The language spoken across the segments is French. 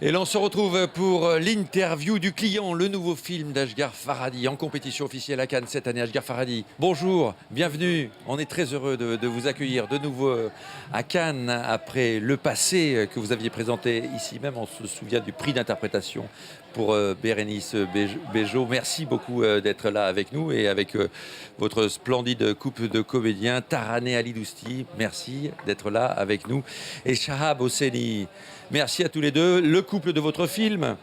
Et là, on se retrouve pour l'interview du client, le nouveau film d'Ashghar Farhadi en compétition officielle à Cannes cette année. Ashghar Farhadi, bonjour, bienvenue. On est très heureux de vous accueillir de nouveau à Cannes après le passé que vous aviez présenté ici même. On se souvient du prix d'interprétation pour Bérénice Bejo. Merci beaucoup d'être là avec nous et avec votre splendide couple de comédiens, Taraneh Alidousti. Merci d'être là avec nous. Et Shahab Hosseini. Merci à tous les deux. Le couple de votre film,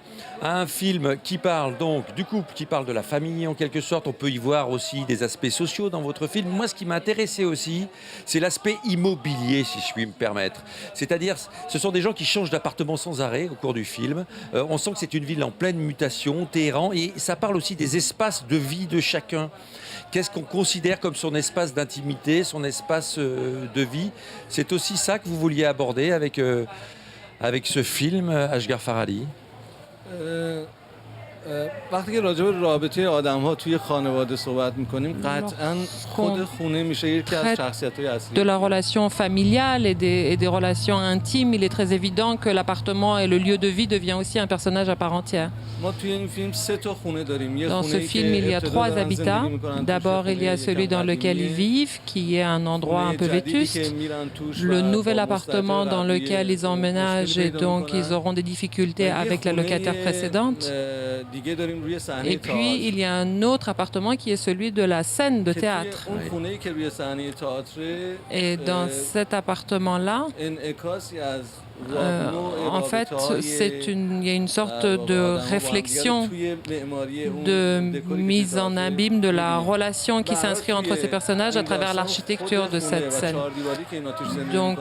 un film qui parle donc du couple, qui parle de la famille en quelque sorte. On peut y voir aussi des aspects sociaux dans votre film. Moi, ce qui m'a intéressé aussi, c'est l'aspect immobilier, si je puis me permettre. C'est-à-dire, ce sont des gens qui changent d'appartement sans arrêt au cours du film. On sent que c'est une ville en pleine mutation, Téhéran, et ça parle aussi des espaces de vie de chacun. Qu'est-ce qu'on considère comme son espace d'intimité, son espace de vie? C'est aussi ça que vous vouliez aborder avec ce film, Ashghar Farhadi. وقتی که راجع به رابطه آدم‌ها توی خانواده صحبت می‌کنیم قطعاً خود خونه میشه یکی از شخصیت‌های اصلی. De la relation familiale et des relations intimes, il est très évident que l'appartement et le lieu de vie devient aussi un personnage à part entière. ما توی این فیلم سه تا خونه داریم. Dans ce film, il y a trois habitats. D'abord, il y a celui dans lequel ils vivent, qui est un endroit un peu vétuste. Le nouvel appartement dans lequel ils emménagent et donc ils auront des difficultés avec la locataire précédente. Et puis, il y a un autre appartement qui est celui de la scène de théâtre. Et dans cet appartement-là, en fait, il y a une sorte de réflexion, de mise en abîme de la relation qui s'inscrit entre ces personnages à travers l'architecture de cette scène. Donc,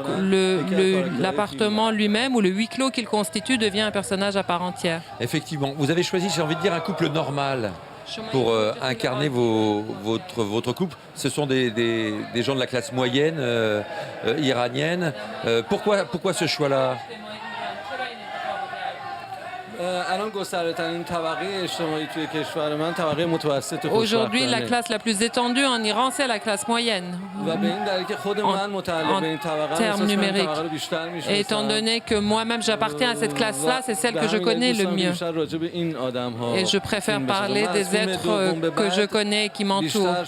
l'appartement lui-même ou le huis clos qu'il constitue devient un personnage à part entière. Effectivement, vous avez choisi, j'ai envie de dire, un couple normal pour incarner votre couple. Ce sont des gens de la classe moyenne iranienne. Pourquoi ce choix-là ? Aujourd'hui, la classe la plus étendue en Iran, c'est la classe moyenne, en termes numériques. Et étant donné que moi-même j'appartiens à cette classe-là, c'est celle que je connais le mieux. Et je préfère parler des êtres que je connais et qui m'entourent.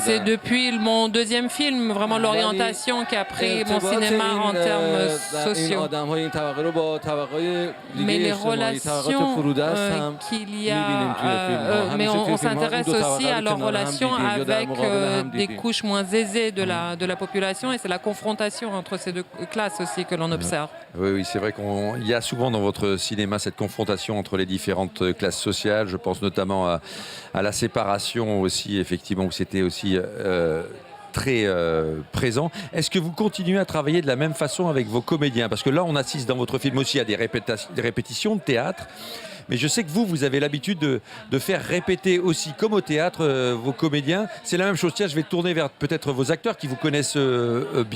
C'est depuis mon deuxième film, vraiment l'orientation, qui a pris mon cinéma en termes sociaux. Mais les relations qu'il y a, mais on s'intéresse aussi à leurs relations avec des couches moins aisées de la population, et c'est la confrontation entre ces deux classes aussi que l'on observe. Oui, c'est vrai qu'il y a souvent dans votre cinéma cette confrontation entre les différentes classes sociales. Je pense notamment à la séparation aussi, effectivement, où c'était aussi très présent. Est-ce que vous continuez à travailler de la même façon avec vos comédiens? Parce que là, on assiste dans votre film aussi à des répétitions de théâtre. Mais je sais que vous avez l'habitude de faire répéter aussi, comme au théâtre, vos comédiens. C'est la même chose. Tiens, je vais tourner vers peut-être vos acteurs qui vous connaissent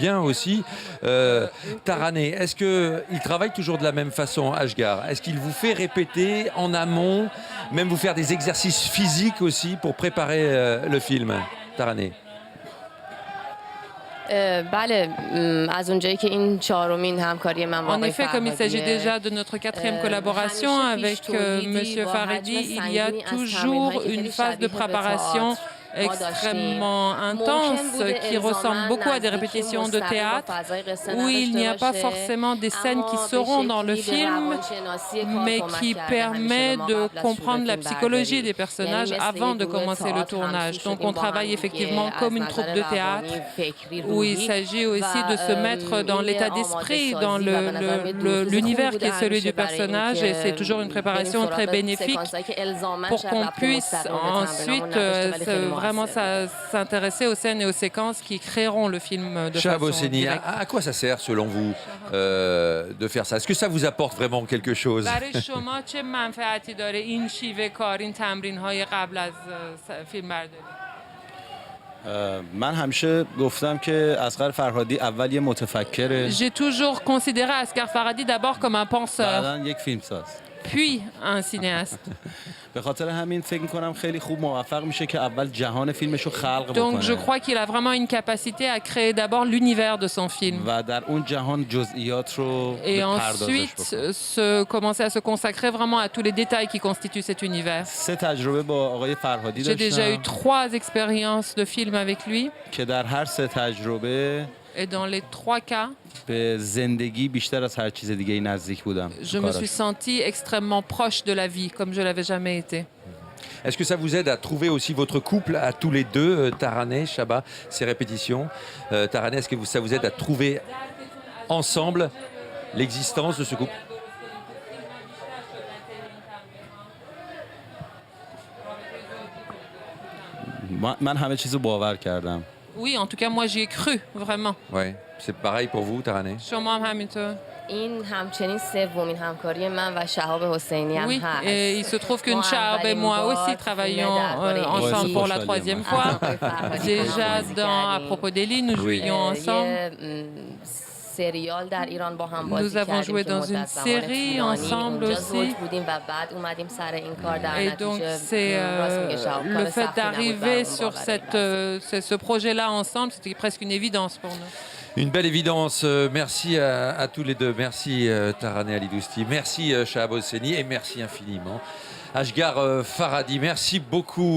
bien aussi. Taraneh, est-ce qu'il travaille toujours de la même façon, Ashghar? Est-ce qu'il vous fait répéter en amont, même vous faire des exercices physiques aussi pour préparer le film, Taraneh? En effet, comme il s'agit déjà de notre quatrième collaboration avec M. Farhadi, il y a toujours une phase de préparation extrêmement intense qui ressemble beaucoup à des répétitions de théâtre où il n'y a pas forcément des scènes qui seront dans le film mais qui permet de comprendre la psychologie des personnages avant de commencer le tournage. Donc on travaille effectivement comme une troupe de théâtre où il s'agit aussi de se mettre dans l'état d'esprit, dans l'univers qui est celui du personnage, et c'est toujours une préparation très bénéfique pour qu'on puisse ensuite vraiment s'intéresser aux scènes et aux séquences qui créeront le film de Shahab façon Hosseini, directe. à quoi ça sert selon vous de faire ça? Est-ce que ça vous apporte vraiment quelque chose? برای شما چه منفعتی داره این شیوه کار، این تمرین‌های قبل از فیلمبرداری؟ من همیشه گفتم که اصغر فرهادی اول یه متفکره، J'ai toujours considéré Ashghar Farhadi d'abord comme un penseur, بعداً یک فیلمساز. puis un cinéaste. به خاطر همین فکر می‌کنم خیلی خوب موفق میشه که اول جهان فیلمش رو خلق بکنه. Donc je crois qu'il a vraiment une capacité à créer d'abord l'univers de son film. و در اون جهان جزئیات رو Et بپردازش ensuite, بکنه. commencer à se consacrer vraiment à tous les détails qui constituent cet univers. 3 تجربه با آقای فرهادی J'ai déjà eu داشتم 3 expériences de film avec lui. که در هر 3 تجربه Et dans les 3 cas, به زندگی بیشتر از هر چیز دیگه نزدیک بودم. je me suis sentie extrêmement proche de la vie, comme je l'avais jamais été. Est-ce que ça vous aide à trouver aussi votre couple à tous les deux, Taraneh, Chaba, ces répétitions Taraneh, est-ce que ça vous aide à trouver ensemble l'existence de ce couple? من همه چیزو باور کردم. Oui, en tout cas, moi, j'y ai cru, vraiment. Ouais, c'est pareil pour vous, Taraneh? شما هم همینطور. این همچنین سومین همکاری من و شهاب حسینی هم Oui, هست. et il se trouve que Chahab et moi aussi travaillons ensemble pour la 3e fois. Déjà, à propos d'Eli, nous jouions ensemble. سریال در ایران با هم بازی Nous avons joué dans une série ensemble aussi. بودیم و بعد اومدیم سر این کار در Et donc, c'est le fait d'arriver sur ce projet-là ensemble, c'était presque une évidence pour nous. Une belle évidence. Merci à tous les deux. Merci Taraneh Alidousti. Merci Chahab Hosseini et merci infiniment Ashghar Farhadi. Merci beaucoup.